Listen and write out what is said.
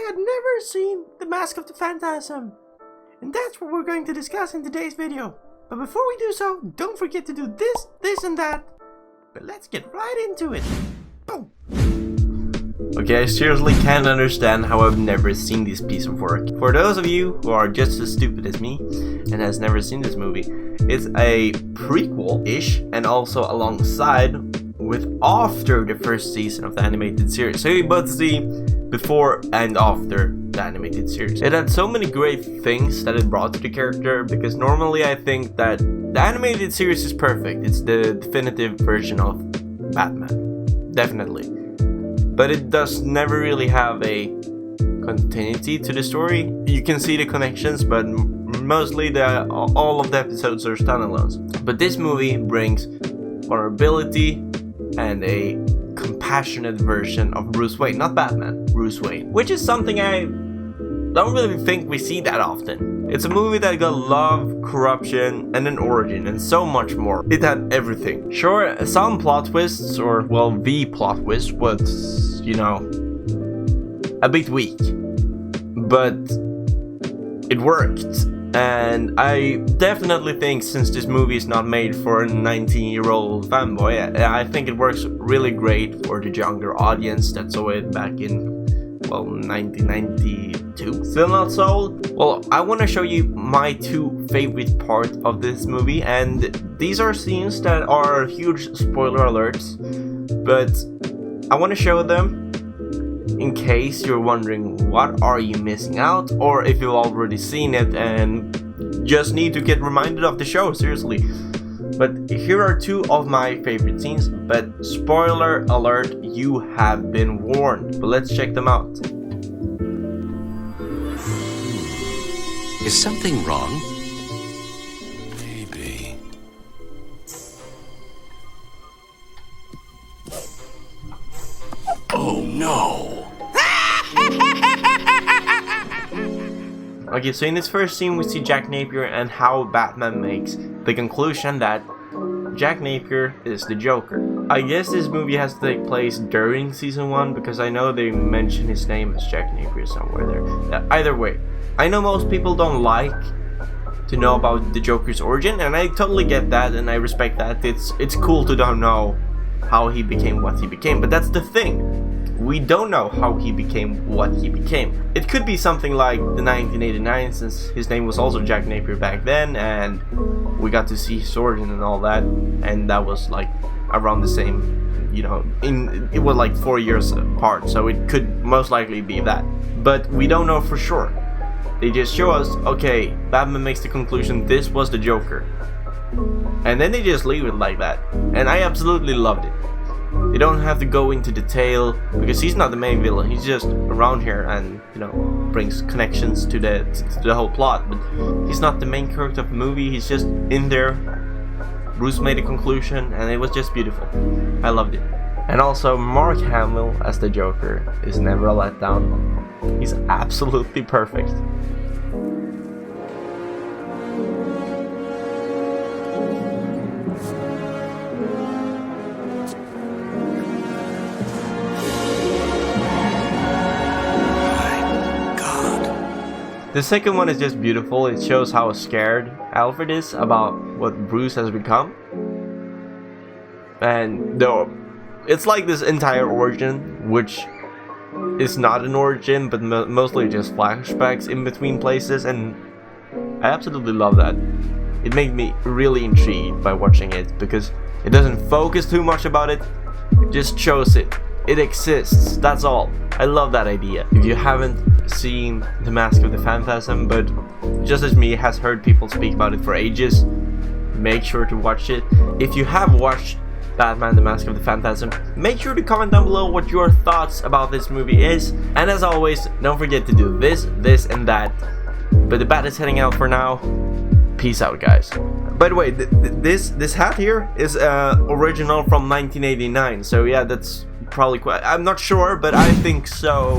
had never seen The Mask of the Phantasm. And that's what we're going to discuss in today's video. But before we do so, don't forget to do this and that. But let's get right into it. Boom! Okay, I seriously can't understand how I've never seen this piece of work. For those of you who are just as stupid as me and has never seen this movie, it's a prequel-ish and also alongside with after the first season of the animated series. So you both see before and after the animated series. It had so many great things that it brought to the character, because normally I think that the animated series is perfect. It's the definitive version of Batman. Definitely. But it does never really have a continuity to the story. You can see the connections, but mostly all of the episodes are standalones. But this movie brings vulnerability and a compassionate version of Bruce Wayne, not Batman, Bruce Wayne, which is something I don't really think we see that often. It's a movie that got love, corruption, and an origin, and so much more. It had everything. Sure, some plot twists, or well, the plot twist was, you know, a bit weak, but it worked. And I definitely think, since this movie is not made for a 19-year-old fanboy, I think it works really great for the younger audience that saw it back in, well, 1992. Still not sold? Well, I want to show you my two favorite parts of this movie, and these are scenes that are huge spoiler alerts, but I want to show them in case you're wondering what are you missing out, or if you've already seen it and just need to get reminded of the show, seriously. But here are two of my favorite scenes, but spoiler alert, you have been warned. But let's check them out. Is something wrong? Maybe. Oh no! Okay, so in this first scene we see Jack Napier and how Batman makes the conclusion that Jack Napier is the Joker. I guess this movie has to take place during season 1, because I know they mention his name as Jack Napier somewhere there. Either way, I know most people don't like to know about the Joker's origin, and I totally get that and I respect that. It's cool to don't know how he became what he became, but that's the thing. We don't know how he became what he became. It could be something like the 1989, since his name was also Jack Napier back then, and we got to see his origin and all that, and that was like around the same, you know, it was like 4 years apart, so it could most likely be that. But we don't know for sure. They just show us, okay, Batman makes the conclusion this was the Joker, and then they just leave it like that, and I absolutely loved it. They don't have to go into detail, because he's not the main villain. He's just around here and, you know, brings connections to the whole plot. But he's not the main character of the movie. He's just in there. Bruce made a conclusion, and it was just beautiful. I loved it. And also, Mark Hamill as the Joker is never a letdown. He's absolutely perfect. The second one is just beautiful. It shows how scared Alfred is about what Bruce has become. And though it's like this entire origin, which is not an origin, but mostly just flashbacks in between places, and I absolutely love that. It made me really intrigued by watching it, because it doesn't focus too much about it, it just shows it. It exists, that's all. I love that idea. If you haven't seen The Mask of the Phantasm, but just as me has heard people speak about it for ages, make sure to watch it. If you have watched Batman The Mask of the Phantasm, make sure to comment down below what your thoughts about this movie is. And as always, don't forget to do this and that. But the bat is heading out for now. Peace out, guys. By the way, this hat here is original from 1989, so yeah, that's probably quite, I'm not sure, but I think so.